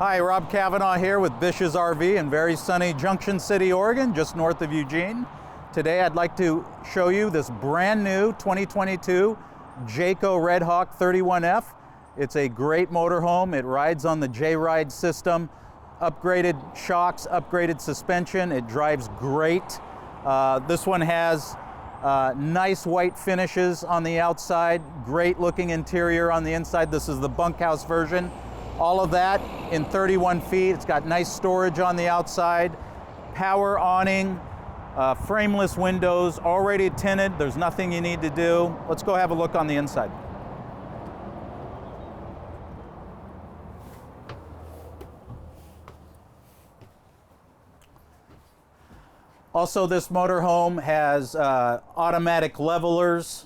Hi, rKavanaugh here with BISH'S RV in very sunny Junction City, Oregon, just north of Eugene. Today I'd like to show you this brand new 2022 Jayco Redhawk 31F. It's a great motorhome. It rides on the J-Ride system, upgraded shocks, upgraded suspension. It drives great. This one has nice white finishes on the outside, great looking interior on the inside. This is the bunkhouse version. All of that in 31 feet. It's got nice storage on the outside, power awning, frameless windows, already tinted. There's nothing you need to do. Let's go have a look on the inside. Also, this motorhome has automatic levelers.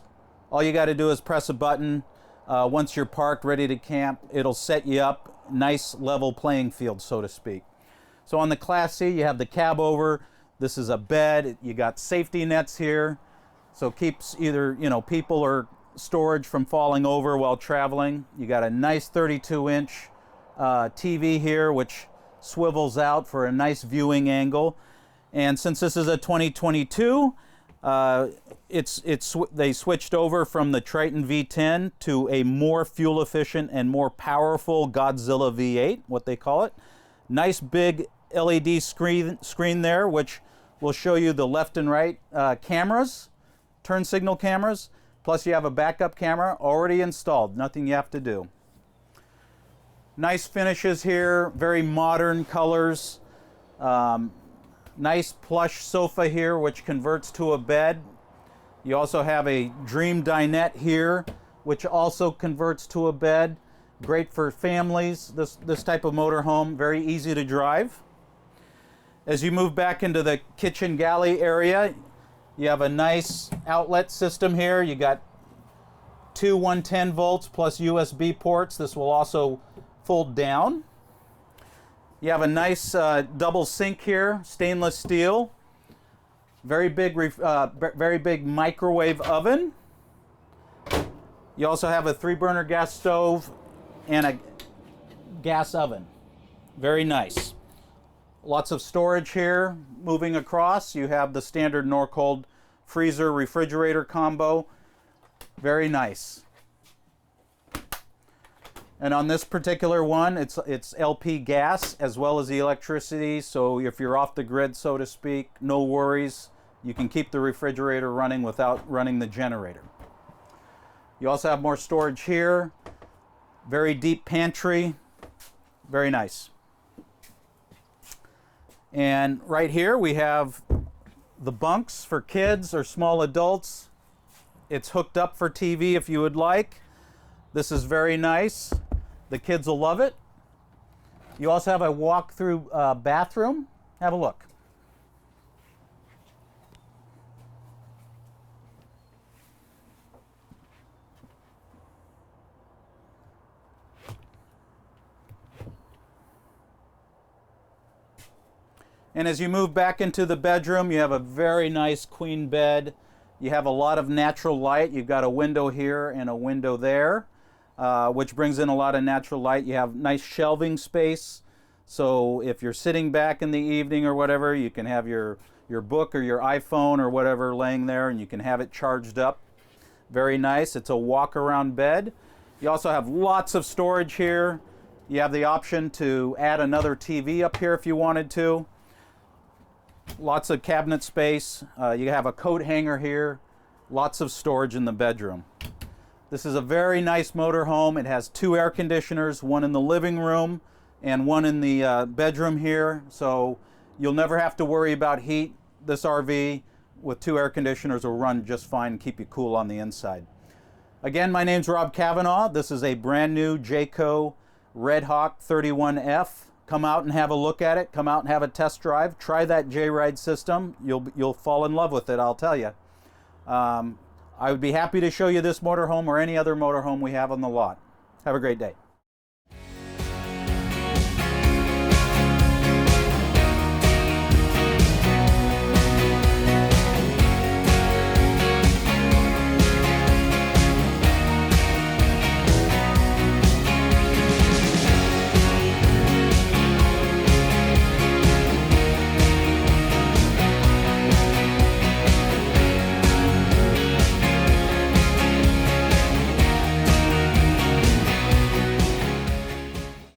All you got to do is press a button. Once you're parked, ready to camp, it'll set you up. Nice level playing field, so to speak. So on the Class C, you have the cab over. This is a bed. You got safety nets here, so it keeps either people or storage from falling over while traveling. You got a nice 32-inch TV here, which swivels out for a nice viewing angle. And since this is a 2022, they switched over from the Triton V10 to a more fuel efficient and more powerful Godzilla V8, what they call it. Nice big LED screen there, which will show you the left and right cameras, turn signal cameras, plus you have a backup camera already installed, nothing you have to do. Nice finishes here, very modern colors. Nice plush sofa here, which converts to a bed. You also have a dream dinette here, which also converts to a bed. Great for families, this type of motorhome, very easy to drive. As you move back into the kitchen galley area, you have a nice outlet system here. You got two 110 volts plus USB ports. This will also fold down. You have a nice double sink here, stainless steel. Very big microwave oven. You also have a 3-burner gas stove and a gas oven. Very nice. Lots of storage here. Moving across, you have the standard Norcold freezer refrigerator combo. Very nice. And on this particular one, it's LP gas as well as the electricity, so if you're off the grid, so to speak, no worries. You can keep the refrigerator running without running the generator. You also have more storage here. Very deep pantry. Very nice. And right here we have the bunks for kids or small adults. It's hooked up for TV if you would like. This is very nice. The kids will love it. You also have a walk-through bathroom. Have a look. And as you move back into the bedroom, you have a very nice queen bed. You have a lot of natural light. You've got a window here and a window there, which brings in a lot of natural light. You have nice shelving space, so if you're sitting back in the evening or whatever, you can have your book or your iPhone or whatever laying there, and you can have it charged up. Very nice. It's a walk-around bed. You also have lots of storage here. You have the option to add another TV up here if you wanted to. Lots of cabinet space. You have a coat hanger here. Lots of storage in the bedroom. This is a very nice motorhome. It has 2 air conditioners, one in the living room and one in the bedroom here. So you'll never have to worry about heat. This RV with 2 air conditioners will run just fine and keep you cool on the inside. Again, my name's rKavanaugh. This is a brand new Jayco Redhawk 31F. Come out and have a look at it. Come out and have a test drive. Try that J-Ride system. You'll fall in love with it, I'll tell you. I would be happy to show you this motorhome or any other motorhome we have on the lot. Have a great day.